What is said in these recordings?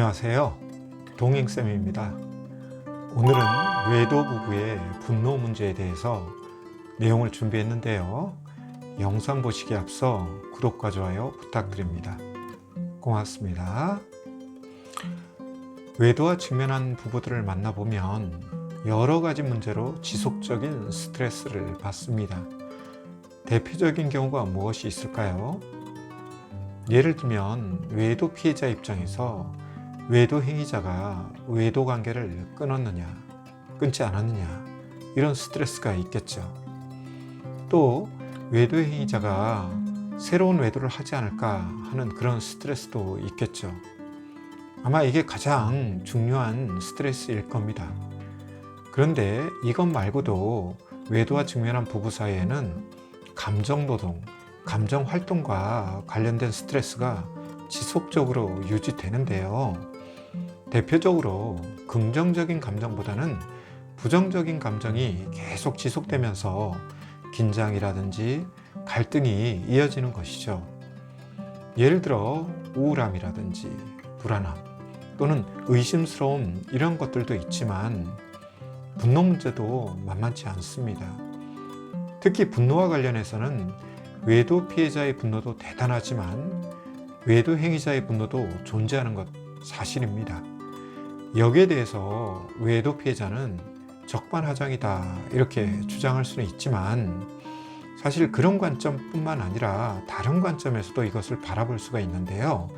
안녕하세요. 동행쌤입니다. 오늘은 외도 부부의 분노 문제에 대해서 내용을 준비했는데요. 영상 보시기에 앞서 구독과 좋아요 부탁드립니다. 고맙습니다. 외도와 직면한 부부들을 만나보면 여러 가지 문제로 지속적인 스트레스를 받습니다. 대표적인 경우가 무엇이 있을까요? 예를 들면 외도 피해자 입장에서 외도 행위자가 외도 관계를 끊었느냐, 끊지 않았느냐, 이런 스트레스가 있겠죠. 또 외도 행위자가 새로운 외도를 하지 않을까 하는 그런 스트레스도 있겠죠. 아마 이게 가장 중요한 스트레스일 겁니다. 그런데 이것 말고도 외도와 직면한 부부 사이에는 감정노동, 감정활동과 관련된 스트레스가 지속적으로 유지되는데요. 대표적으로 긍정적인 감정보다는 부정적인 감정이 계속 지속되면서 긴장이라든지 갈등이 이어지는 것이죠. 예를 들어 우울함이라든지 불안함 또는 의심스러움, 이런 것들도 있지만 분노 문제도 만만치 않습니다. 특히 분노와 관련해서는 외도 피해자의 분노도 대단하지만 외도 행위자의 분노도 존재하는 것 사실입니다. 여기에 대해서 외도 피해자는 적반하장이다 이렇게 주장할 수는 있지만 사실 그런 관점뿐만 아니라 다른 관점에서도 이것을 바라볼 수가 있는데요.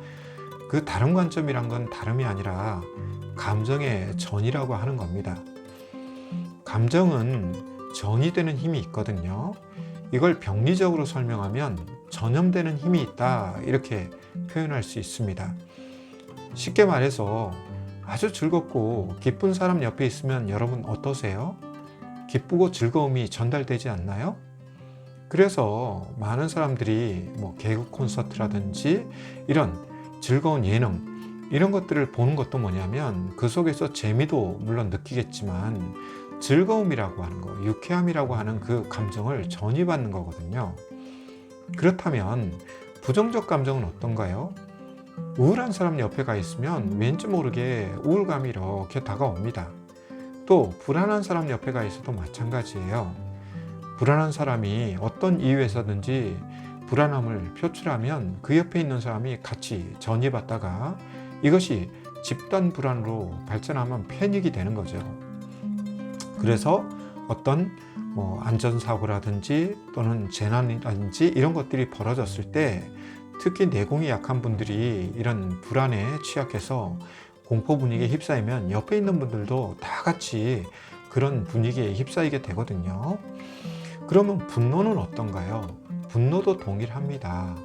그 다른 관점이란 건 다름이 아니라 감정의 전이라고 하는 겁니다. 감정은 전이 되는 힘이 있거든요. 이걸 병리적으로 설명하면 전염되는 힘이 있다 이렇게 표현할 수 있습니다. 쉽게 말해서 아주 즐겁고 기쁜 사람 옆에 있으면 여러분 어떠세요? 기쁘고 즐거움이 전달되지 않나요? 그래서 많은 사람들이 개그 콘서트라든지 이런 즐거운 예능, 이런 것들을 보는 것도 뭐냐면 그 속에서 재미도 물론 느끼겠지만 즐거움이라고 하는 거, 유쾌함이라고 하는 그 감정을 전이받는 거거든요. 그렇다면 부정적 감정은 어떤가요? 우울한 사람 옆에 가 있으면 왠지 모르게 우울감이 이렇게 다가옵니다. 또 불안한 사람 옆에 가 있어도 마찬가지예요. 불안한 사람이 어떤 이유에서든지 불안함을 표출하면 그 옆에 있는 사람이 같이 전이받다가 이것이 집단 불안으로 발전하면 패닉이 되는 거죠. 그래서 어떤 안전사고라든지 또는 재난이라든지 이런 것들이 벌어졌을 때 특히 내공이 약한 분들이 이런 불안에 취약해서 공포 분위기에 휩싸이면 옆에 있는 분들도 다 같이 그런 분위기에 휩싸이게 되거든요. 그러면 분노는 어떤가요? 분노도 동일합니다.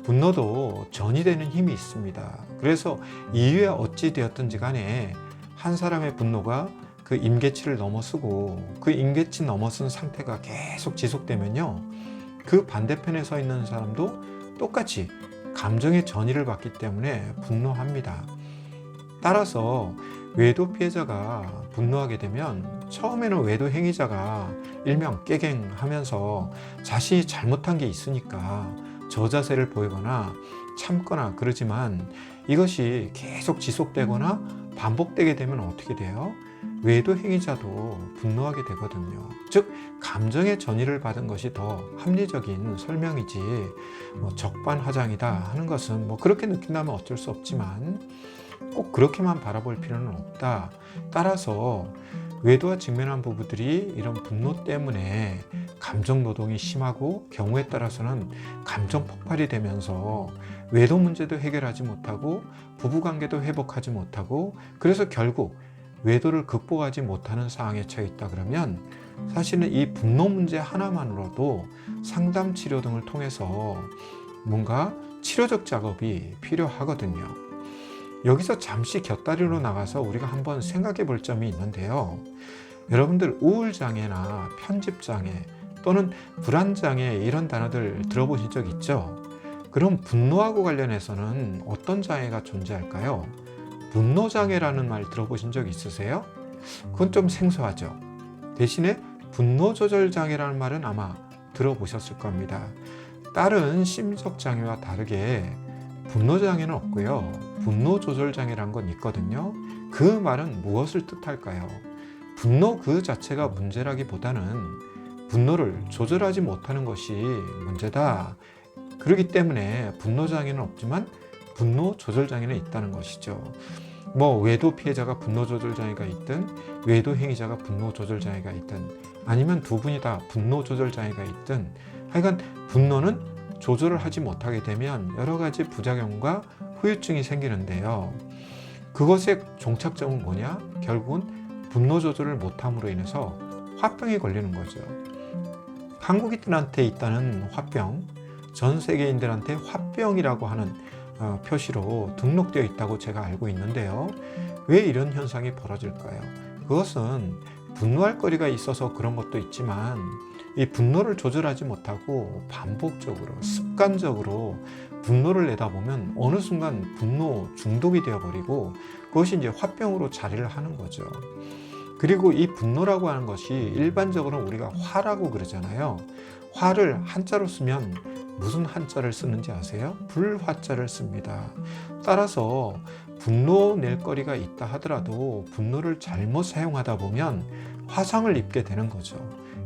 분노도 전이 되는 힘이 있습니다. 그래서 이유에 어찌 되었든지 간에 한 사람의 분노가 그 임계치를 넘어서고 그 임계치 넘어선 상태가 계속 지속되면요, 그 반대편에 서 있는 사람도 똑같이 감정의 전이를 받기 때문에 분노합니다. 따라서 외도 피해자가 분노하게 되면 처음에는 외도 행위자가 일명 깨갱하면서 자신이 잘못한 게 있으니까 저자세를 보이거나 참거나 그러지만 이것이 계속 지속되거나 반복되게 되면 어떻게 돼요? 외도 행위자도 분노하게 되거든요. 즉 감정의 전이를 받은 것이 더 합리적인 설명이지 적반하장이다 하는 것은 그렇게 느낀다면 어쩔 수 없지만 꼭 그렇게만 바라볼 필요는 없다. 따라서 외도와 직면한 부부들이 이런 분노 때문에 감정 노동이 심하고 경우에 따라서는 감정 폭발이 되면서 외도 문제도 해결하지 못하고 부부관계도 회복하지 못하고 그래서 결국 외도를 극복하지 못하는 상황에 처해 있다 그러면 사실은 이 분노 문제 하나만으로도 상담 치료 등을 통해서 뭔가 치료적 작업이 필요하거든요. 여기서 잠시 곁다리로 나가서 우리가 한번 생각해 볼 점이 있는데요. 여러분들 우울장애나 편집장애 또는 불안장애 이런 단어들 들어보신 적 있죠? 그럼 분노하고 관련해서는 어떤 장애가 존재할까요? 분노장애라는 말 들어보신 적 있으세요? 그건 좀 생소하죠. 대신에 분노조절장애라는 말은 아마 들어보셨을 겁니다. 다른 심리적 장애와 다르게 분노장애는 없고요. 분노 조절 장애라는 건 있거든요. 그 말은 무엇을 뜻할까요? 분노 그 자체가 문제라기보다는 분노를 조절하지 못하는 것이 문제다. 그렇기 때문에 분노 장애는 없지만 분노 조절 장애는 있다는 것이죠. 외도 피해자가 분노 조절 장애가 있든 외도 행위자가 분노 조절 장애가 있든 아니면 두 분이 다 분노 조절 장애가 있든 하여간 분노는 조절을 하지 못하게 되면 여러 가지 부작용과 후유증이 생기는데요. 그것의 종착점은 뭐냐? 결국은 분노 조절을 못함으로 인해서 화병이 걸리는 거죠. 한국인들한테 있다는 화병, 전 세계인들한테 화병이라고 하는 표시로 등록되어 있다고 제가 알고 있는데요. 왜 이런 현상이 벌어질까요? 그것은 분노할 거리가 있어서 그런 것도 있지만 이 분노를 조절하지 못하고 반복적으로 습관적으로 분노를 내다 보면 어느 순간 분노 중독이 되어버리고 그것이 이제 화병으로 자리를 하는 거죠. 그리고 이 분노라고 하는 것이 일반적으로 우리가 화라고 그러잖아요. 화를 한자로 쓰면 무슨 한자를 쓰는지 아세요? 불화자를 씁니다. 따라서 분노 낼 거리가 있다 하더라도 분노를 잘못 사용하다 보면 화상을 입게 되는 거죠.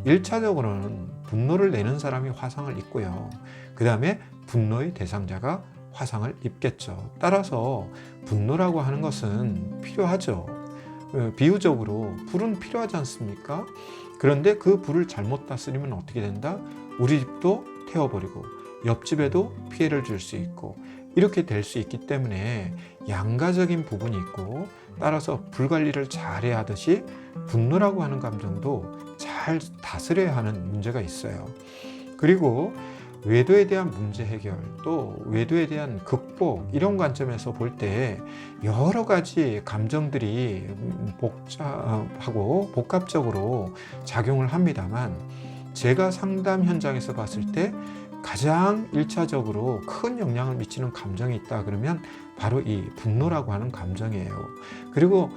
1차적으로는 분노를 내는 사람이 화상을 입고요. 그 다음에 분노의 대상자가 화상을 입겠죠. 따라서 분노라고 하는 것은 필요하죠. 비유적으로 불은 필요하지 않습니까? 그런데 그 불을 잘못 다스리면 어떻게 된다? 우리 집도 태워버리고 옆집에도 피해를 줄 수 있고 이렇게 될 수 있기 때문에 양가적인 부분이 있고 따라서 불 관리를 잘해야 하듯이 분노라고 하는 감정도 잘 다스려야 하는 문제가 있어요. 그리고 외도에 대한 문제 해결 또 외도에 대한 극복 이런 관점에서 볼 때 여러 가지 감정들이 복잡하고 복합적으로 작용을 합니다만 제가 상담 현장에서 봤을 때 가장 1차적으로 큰 영향을 미치는 감정이 있다 그러면 바로 이 분노라고 하는 감정이에요. 그리고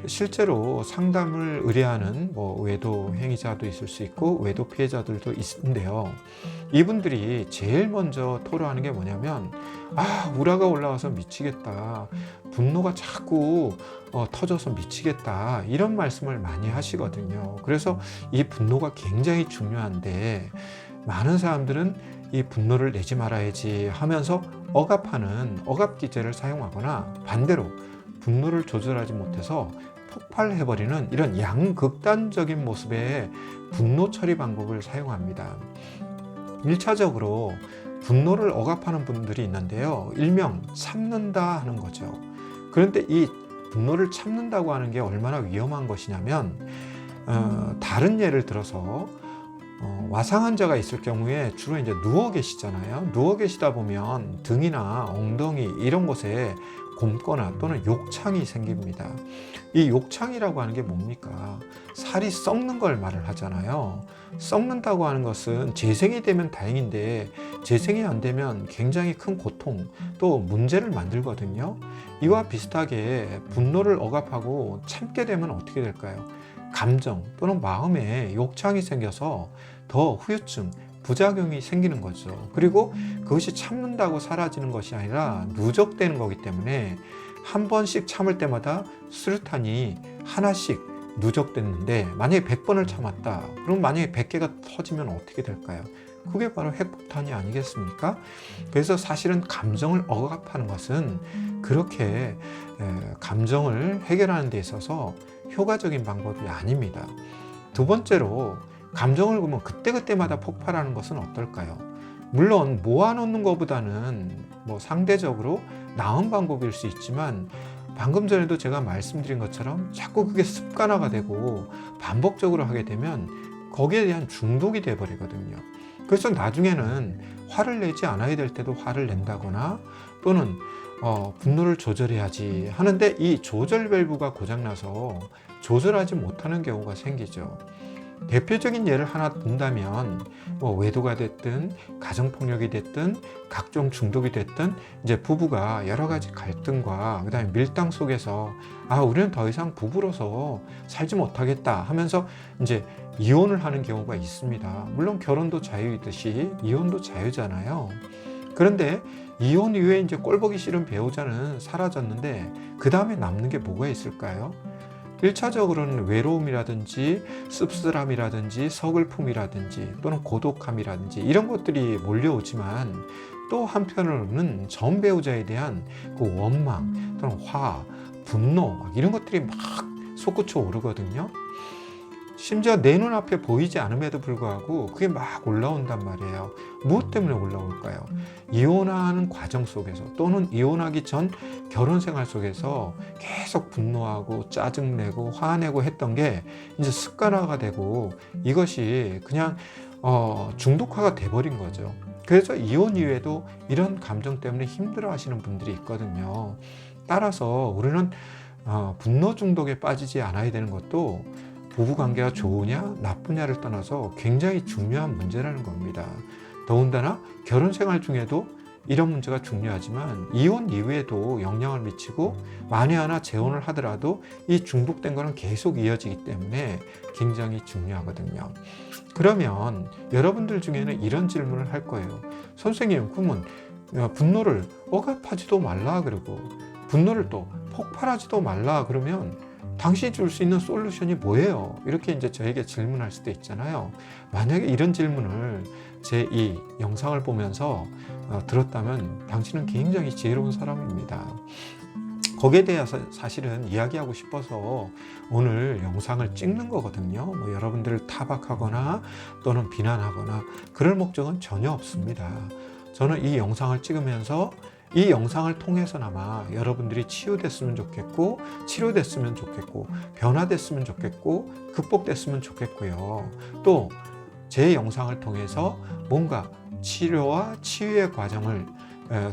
실제로 상담을 의뢰하는 외도 행위자도 있을 수 있고 외도 피해자들도 있는데요. 이분들이 제일 먼저 토로하는 게 뭐냐면 우라가 올라와서 미치겠다. 분노가 자꾸 터져서 미치겠다. 이런 말씀을 많이 하시거든요. 그래서 이 분노가 굉장히 중요한데 많은 사람들은 이 분노를 내지 말아야지 하면서 억압하는 억압기제를 사용하거나 반대로 분노를 조절하지 못해서 폭발해버리는 이런 양극단적인 모습의 분노 처리 방법을 사용합니다. 1차적으로 분노를 억압하는 분들이 있는데요. 일명 참는다 하는 거죠. 그런데 이 분노를 참는다고 하는 게 얼마나 위험한 것이냐면 다른 예를 들어서 와상 환자가 있을 경우에 주로 이제 누워 계시잖아요. 누워 계시다 보면 등이나 엉덩이 이런 곳에 곰거나 또는 욕창이 생깁니다. 이 욕창이라고 하는 게 뭡니까? 살이 썩는 걸 말을 하잖아요. 썩는다고 하는 것은 재생이 되면 다행인데 재생이 안 되면 굉장히 큰 고통 또 문제를 만들거든요. 이와 비슷하게 분노를 억압하고 참게 되면 어떻게 될까요? 감정 또는 마음에 욕창이 생겨서 더 후유증, 부작용이 생기는 거죠. 그리고 그것이 참는다고 사라지는 것이 아니라 누적되는 거기 때문에 한 번씩 참을 때마다 수류탄이 하나씩 누적됐는데 만약에 100번을 참았다. 그럼 만약에 100개가 터지면 어떻게 될까요? 그게 바로 핵폭탄이 아니겠습니까? 그래서 사실은 감정을 억압하는 것은 그렇게 감정을 해결하는 데 있어서 효과적인 방법이 아닙니다. 두 번째로 감정을 그러면 그때그때마다 폭발하는 것은 어떨까요? 물론 모아놓는 것보다는 상대적으로 나은 방법일 수 있지만 방금 전에도 제가 말씀드린 것처럼 자꾸 그게 습관화가 되고 반복적으로 하게 되면 거기에 대한 중독이 돼버리거든요. 그래서 나중에는 화를 내지 않아야 될 때도 화를 낸다거나 또는 분노를 조절해야지 하는데 이 조절 밸브가 고장나서 조절하지 못하는 경우가 생기죠. 대표적인 예를 하나 든다면 외도가 됐든 가정폭력이 됐든 각종 중독이 됐든 이제 부부가 여러 가지 갈등과 그다음에 밀당 속에서 우리는 더 이상 부부로서 살지 못하겠다 하면서 이제 이혼을 하는 경우가 있습니다. 물론 결혼도 자유이듯이 이혼도 자유잖아요. 그런데 이혼 이후에 이제 꼴보기 싫은 배우자는 사라졌는데 그 다음에 남는 게 뭐가 있을까요? 1차적으로는 외로움이라든지 씁쓸함이라든지 서글픔이라든지 또는 고독함이라든지 이런 것들이 몰려오지만, 또 한편으로는 전 배우자에 대한 그 원망 또는 화, 분노 이런 것들이 막 솟구쳐 오르거든요. 심지어 내 눈앞에 보이지 않음에도 불구하고 그게 막 올라온단 말이에요. 무엇 때문에 올라올까요? 이혼하는 과정 속에서 또는 이혼하기 전 결혼 생활 속에서 계속 분노하고 짜증내고 화내고 했던 게 이제 습관화가 되고 이것이 그냥 중독화가 돼버린 거죠. 그래서 이혼 이후에도 이런 감정 때문에 힘들어 하시는 분들이 있거든요. 따라서 우리는 분노 중독에 빠지지 않아야 되는 것도 부부관계가 좋으냐 나쁘냐를 떠나서 굉장히 중요한 문제라는 겁니다. 더군다나 결혼 생활 중에도 이런 문제가 중요하지만 이혼 이후에도 영향을 미치고 만에 하나 재혼을 하더라도 이 중독된 거는 계속 이어지기 때문에 굉장히 중요하거든요. 그러면 여러분들 중에는 이런 질문을 할 거예요. 선생님, 그러면 분노를 억압하지도 말라 그러고 분노를 또 폭발하지도 말라 그러면 당신이 줄 수 있는 솔루션이 뭐예요? 이렇게 이제 저에게 질문할 수도 있잖아요. 만약에 이런 질문을 제 이 영상을 보면서 들었다면 당신은 굉장히 지혜로운 사람입니다. 거기에 대해서 사실은 이야기하고 싶어서 오늘 영상을 찍는 거거든요. 뭐 여러분들을 타박하거나 또는 비난하거나 그럴 목적은 전혀 없습니다. 저는 이 영상을 찍으면서 이 영상을 통해서나마 여러분들이 치유됐으면 좋겠고 치료됐으면 좋겠고 변화됐으면 좋겠고 극복됐으면 좋겠고요. 또 제 영상을 통해서 뭔가 치료와 치유의 과정을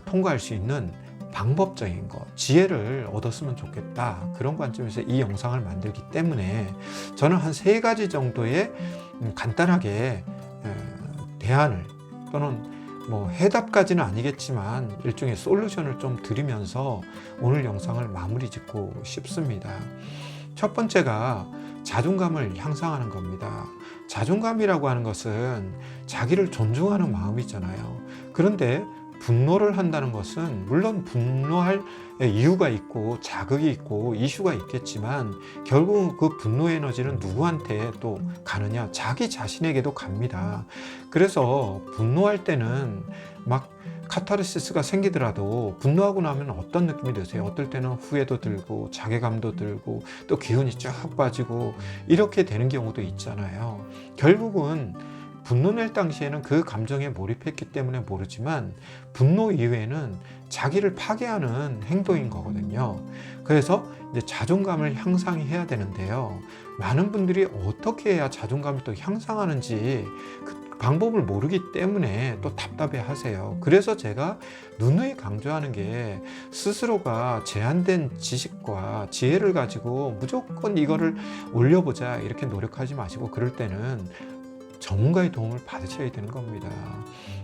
통과할 수 있는 방법적인 것, 지혜를 얻었으면 좋겠다. 그런 관점에서 이 영상을 만들기 때문에 저는 한 3가지 정도의 간단하게 대안을 또는 뭐 해답까지는 아니겠지만 일종의 솔루션을 좀 드리면서 오늘 영상을 마무리 짓고 싶습니다. 첫 번째가 자존감을 향상하는 겁니다. 자존감이라고 하는 것은 자기를 존중하는 마음이잖아요. 그런데 분노를 한다는 것은 물론 분노할 이유가 있고 자극이 있고 이슈가 있겠지만 결국 그 분노 에너지는 누구한테 또 가느냐? 자기 자신에게도 갑니다. 그래서 분노할 때는 막 카타르시스가 생기더라도 분노하고 나면 어떤 느낌이 드세요? 어떨 때는 후회도 들고 자괴감도 들고 또 기운이 쫙 빠지고 이렇게 되는 경우도 있잖아요. 결국은 분노 낼 당시에는 그 감정에 몰입했기 때문에 모르지만 분노 이후에는 자기를 파괴하는 행동인 거거든요. 그래서 이제 자존감을 향상해야 되는데요. 많은 분들이 어떻게 해야 자존감을 또 향상하는지 그 방법을 모르기 때문에 또 답답해 하세요. 그래서 제가 누누이 강조하는 게 스스로가 제한된 지식과 지혜를 가지고 무조건 이거를 올려보자 이렇게 노력하지 마시고 그럴 때는 전문가의 도움을 받으셔야 되는 겁니다.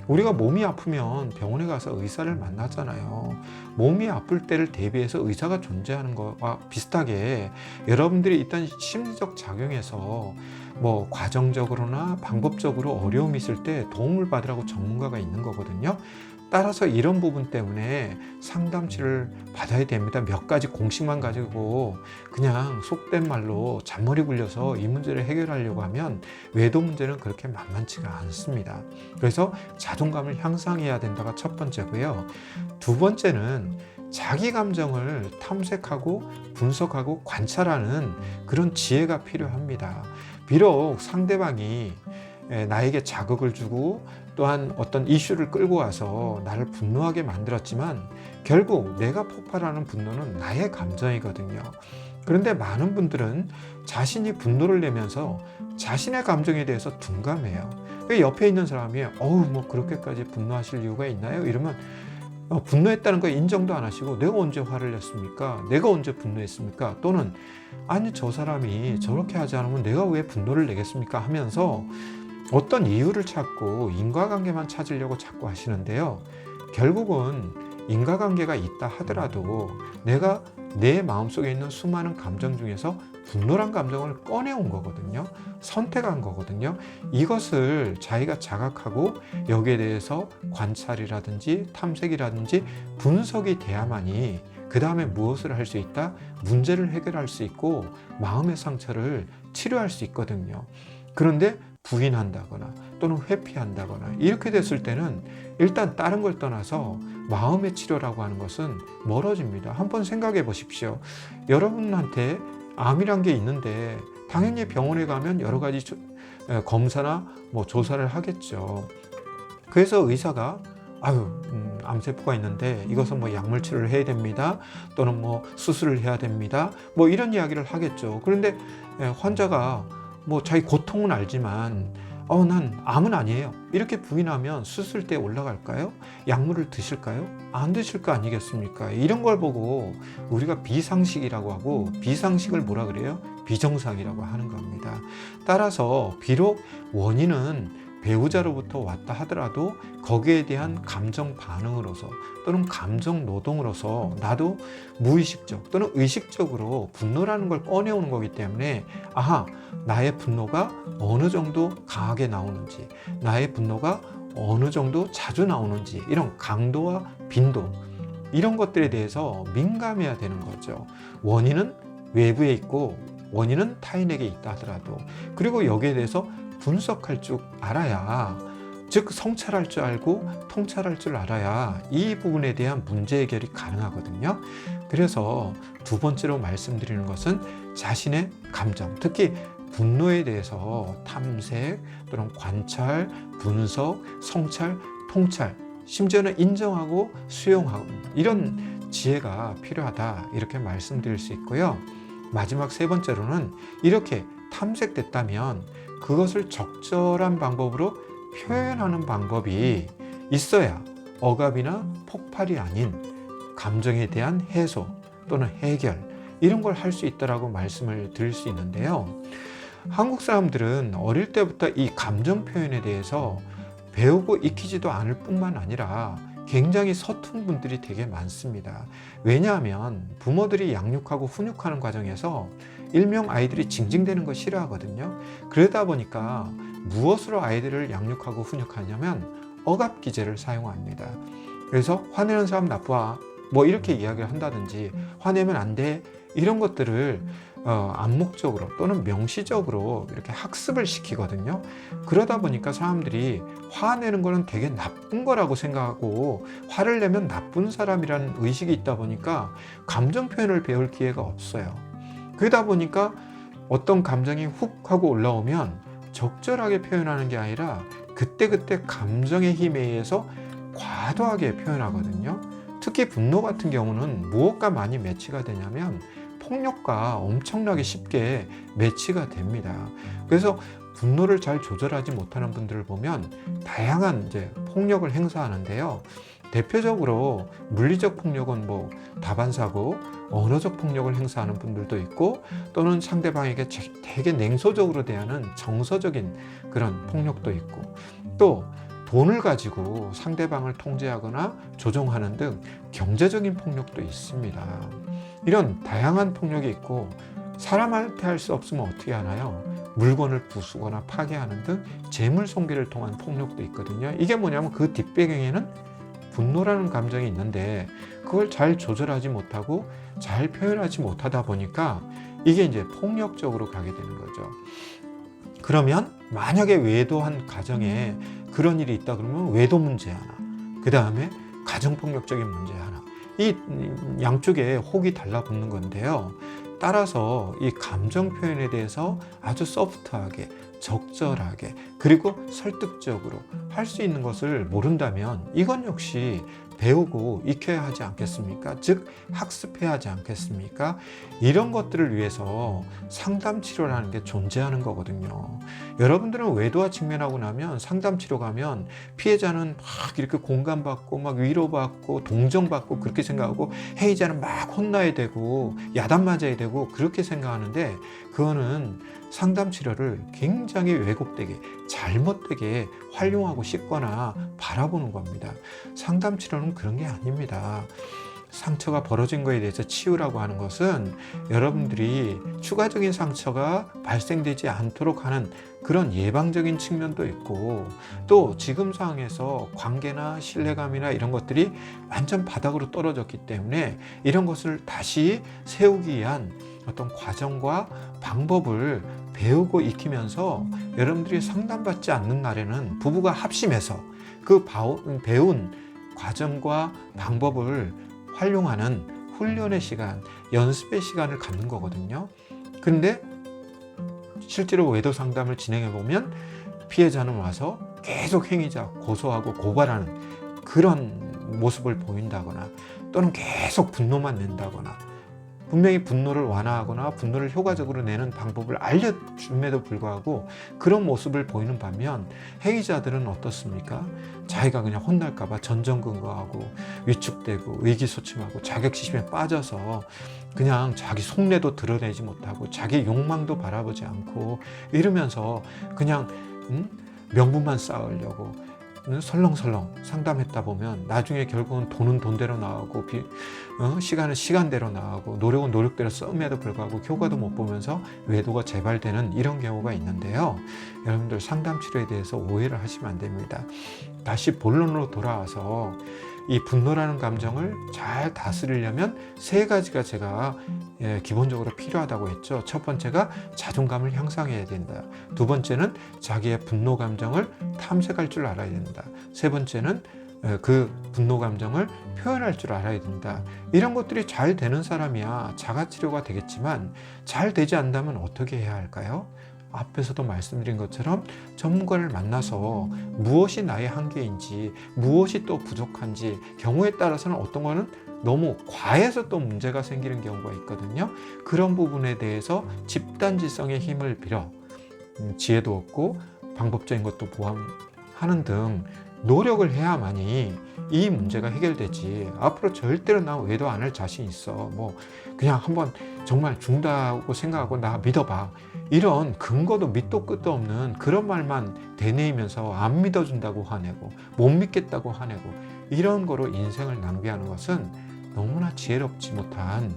우리가 몸이 아프면 병원에 가서 의사를 만나잖아요. 몸이 아플 때를 대비해서 의사가 존재하는 것과 비슷하게 여러분들이 일단 심리적 작용에서 뭐 과정적으로나 방법적으로 어려움이 있을 때 도움을 받으라고 전문가가 있는 거거든요. 따라서 이런 부분 때문에 상담치를 받아야 됩니다. 몇 가지 공식만 가지고 그냥 속된 말로 잔머리 굴려서 이 문제를 해결하려고 하면 외도 문제는 그렇게 만만치가 않습니다. 그래서 자존감을 향상해야 된다가 첫 번째고요. 두 번째는 자기 감정을 탐색하고 분석하고 관찰하는 그런 지혜가 필요합니다. 비록 상대방이 나에게 자극을 주고 또한 어떤 이슈를 끌고 와서 나를 분노하게 만들었지만 결국 내가 폭발하는 분노는 나의 감정이거든요. 그런데 많은 분들은 자신이 분노를 내면서 자신의 감정에 대해서 둔감해요. 옆에 있는 사람이 뭐 그렇게까지 분노하실 이유가 있나요? 이러면 분노했다는 거 인정도 안 하시고 내가 언제 화를 냈습니까? 내가 언제 분노했습니까? 또는 아니 저 사람이 저렇게 하지 않으면 내가 왜 분노를 내겠습니까? 하면서 어떤 이유를 찾고 인과관계만 찾으려고 자꾸 하시는데요. 결국은 인과관계가 있다 하더라도 내가 내 마음속에 있는 수많은 감정 중에서 분노란 감정을 꺼내온 거거든요. 선택한 거거든요. 이것을 자기가 자각하고 여기에 대해서 관찰이라든지 탐색이라든지 분석이 돼야만이 그 다음에 무엇을 할 수 있다? 문제를 해결할 수 있고 마음의 상처를 치료할 수 있거든요. 그런데 부인한다거나 또는 회피한다거나 이렇게 됐을 때는 일단 다른 걸 떠나서 마음의 치료라고 하는 것은 멀어집니다. 한번 생각해 보십시오. 여러분한테 암이란 게 있는데 당연히 병원에 가면 여러 가지 검사나 뭐 조사를 하겠죠. 그래서 의사가 암세포가 있는데 이것은 뭐 약물 치료를 해야 됩니다. 또는 뭐 수술을 해야 됩니다. 뭐 이런 이야기를 하겠죠. 그런데 환자가 뭐 자기 고통은 알지만 난 암은 아니에요. 이렇게 부인하면 수술 때 올라갈까요? 약물을 드실까요? 안 드실 거 아니겠습니까? 이런 걸 보고 우리가 비상식이라고 하고 비상식을 뭐라 그래요? 비정상이라고 하는 겁니다. 따라서 비록 원인은 배우자로부터 왔다 하더라도 거기에 대한 감정 반응으로서 또는 감정 노동으로서 나도 무의식적 또는 의식적으로 분노라는 걸 꺼내오는 거기 때문에 나의 분노가 어느 정도 강하게 나오는지, 나의 분노가 어느 정도 자주 나오는지, 이런 강도와 빈도, 이런 것들에 대해서 민감해야 되는 거죠. 원인은 외부에 있고 원인은 타인에게 있다 하더라도, 그리고 여기에 대해서 분석할 줄 알아야, 즉 성찰할 줄 알고 통찰할 줄 알아야 이 부분에 대한 문제 해결이 가능하거든요. 그래서 두 번째로 말씀드리는 것은 자신의 감정, 특히 분노에 대해서 탐색 또는 관찰, 분석, 성찰, 통찰, 심지어는 인정하고 수용하고, 이런 지혜가 필요하다, 이렇게 말씀드릴 수 있고요. 마지막 세 번째로는 이렇게 탐색됐다면 그것을 적절한 방법으로 표현하는 방법이 있어야 억압이나 폭발이 아닌 감정에 대한 해소 또는 해결, 이런 걸 할 수 있다라고 말씀을 드릴 수 있는데요. 한국 사람들은 어릴 때부터 이 감정 표현에 대해서 배우고 익히지도 않을 뿐만 아니라 굉장히 서툰 분들이 되게 많습니다. 왜냐하면 부모들이 양육하고 훈육하는 과정에서 일명 아이들이 징징대는 거 싫어하거든요. 그러다 보니까 무엇으로 아이들을 양육하고 훈육하냐면 억압 기제를 사용합니다. 그래서 화내는 사람 나빠, 뭐 이렇게 이야기를 한다든지, 화내면 안 돼, 이런 것들을 암묵적으로 또는 명시적으로 이렇게 학습을 시키거든요. 그러다 보니까 사람들이 화내는 거는 되게 나쁜 거라고 생각하고 화를 내면 나쁜 사람이라는 의식이 있다 보니까 감정 표현을 배울 기회가 없어요. 그러다 보니까 어떤 감정이 훅 하고 올라오면 적절하게 표현하는 게 아니라 그때그때 감정의 힘에 의해서 과도하게 표현하거든요. 특히 분노 같은 경우는 무엇과 많이 매치가 되냐면 폭력과 엄청나게 쉽게 매치가 됩니다. 그래서 분노를 잘 조절하지 못하는 분들을 보면 다양한 폭력을 행사하는데요. 대표적으로 물리적 폭력은 뭐 다반사고, 언어적 폭력을 행사하는 분들도 있고, 또는 상대방에게 되게 냉소적으로 대하는 정서적인 그런 폭력도 있고, 또 돈을 가지고 상대방을 통제하거나 조종하는 등 경제적인 폭력도 있습니다. 이런 다양한 폭력이 있고, 사람한테 할 수 없으면 어떻게 하나요? 물건을 부수거나 파괴하는 등 재물 손괴를 통한 폭력도 있거든요. 이게 뭐냐면 그 뒷배경에는 분노라는 감정이 있는데 그걸 잘 조절하지 못하고 잘 표현하지 못하다 보니까 이게 이제 폭력적으로 가게 되는 거죠. 그러면 만약에 외도한 가정에 그런 일이 있다 그러면 외도 문제 하나, 그 다음에 가정폭력적인 문제 하나, 이 양쪽에 혹이 달라붙는 건데요. 따라서 이 감정 표현에 대해서 아주 소프트하게, 적절하게, 그리고 설득적으로 할 수 있는 것을 모른다면 이건 역시 배우고 익혀야 하지 않겠습니까? 즉 학습해야 하지 않겠습니까? 이런 것들을 위해서 상담 치료라는 게 존재하는 거거든요. 여러분들은 외도와 직면하고 나면 상담 치료 가면 피해자는 막 이렇게 공감받고 막 위로받고 동정받고 그렇게 생각하고, 해이자는 막 혼나야 되고 야단 맞아야 되고 그렇게 생각하는데, 그거는 상담 치료를 굉장히 왜곡되게, 잘못되게 활용하고 싶거나 바라보는 겁니다. 상담 치료는 그런 게 아닙니다. 상처가 벌어진 거에 대해서 치유라고 하는 것은 여러분들이 추가적인 상처가 발생되지 않도록 하는 그런 예방적인 측면도 있고, 또 지금 상황에서 관계나 신뢰감이나 이런 것들이 완전 바닥으로 떨어졌기 때문에 이런 것을 다시 세우기 위한 어떤 과정과 방법을 배우고 익히면서 여러분들이 상담받지 않는 날에는 부부가 합심해서 그 배운 과정과 방법을 활용하는 훈련의 시간, 연습의 시간을 갖는 거거든요. 그런데 실제로 외도 상담을 진행해 보면 피해자는 와서 계속 행위자 고소하고 고발하는 그런 모습을 보인다거나, 또는 계속 분노만 낸다거나, 분명히 분노를 완화하거나 분노를 효과적으로 내는 방법을 알려줌에도 불구하고 그런 모습을 보이는 반면, 행위자들은 어떻습니까? 자기가 그냥 혼날까봐 전전긍긍하고 위축되고 의기소침하고 자격지심에 빠져서 그냥 자기 속내도 드러내지 못하고 자기 욕망도 바라보지 않고 이러면서 그냥 명분만 쌓으려고 설렁설렁 상담했다 보면 나중에 결국은 돈은 돈대로 나오고 시간은 시간대로 나오고 노력은 노력대로 씀에도 불구하고 효과도 못 보면서 외도가 재발되는 이런 경우가 있는데요. 여러분들 상담 치료에 대해서 오해를 하시면 안 됩니다. 다시 본론으로 돌아와서 이 분노라는 감정을 잘 다스리려면 세 가지가 제가 기본적으로 필요하다고 했죠. 첫 번째가 자존감을 향상해야 된다. 두 번째는 자기의 분노 감정을 탐색할 줄 알아야 된다. 세 번째는 그 분노 감정을 표현할 줄 알아야 된다. 이런 것들이 잘 되는 사람이야 자가치료가 되겠지만, 잘 되지 않다면 어떻게 해야 할까요? 앞에서도 말씀드린 것처럼 전문가를 만나서 무엇이 나의 한계인지, 무엇이 또 부족한지, 경우에 따라서는 어떤 거는 너무 과해서 또 문제가 생기는 경우가 있거든요. 그런 부분에 대해서 집단지성의 힘을 빌어 지혜도 얻고 방법적인 것도 포함하는 등 노력을 해야만이 이 문제가 해결되지, 앞으로 절대로 나 외도 안 할 자신 있어, 뭐 그냥 한번 정말 죽는다고 생각하고 나 믿어봐, 이런 근거도 밑도 끝도 없는 그런 말만 되뇌이면서 안 믿어준다고 화내고 못 믿겠다고 화내고 이런 거로 인생을 낭비하는 것은 너무나 지혜롭지 못한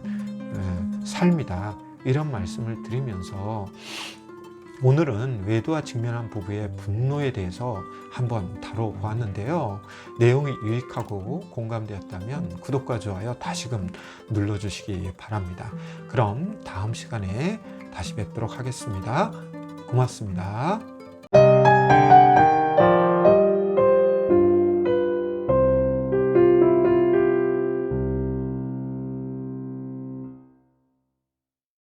삶이다, 이런 말씀을 드리면서 오늘은 외도와 직면한 부부의 분노에 대해서 한번 다뤄보았는데요. 내용이 유익하고 공감되었다면 구독과 좋아요 다시금 눌러주시기 바랍니다. 그럼 다음 시간에 다시 뵙도록 하겠습니다. 고맙습니다.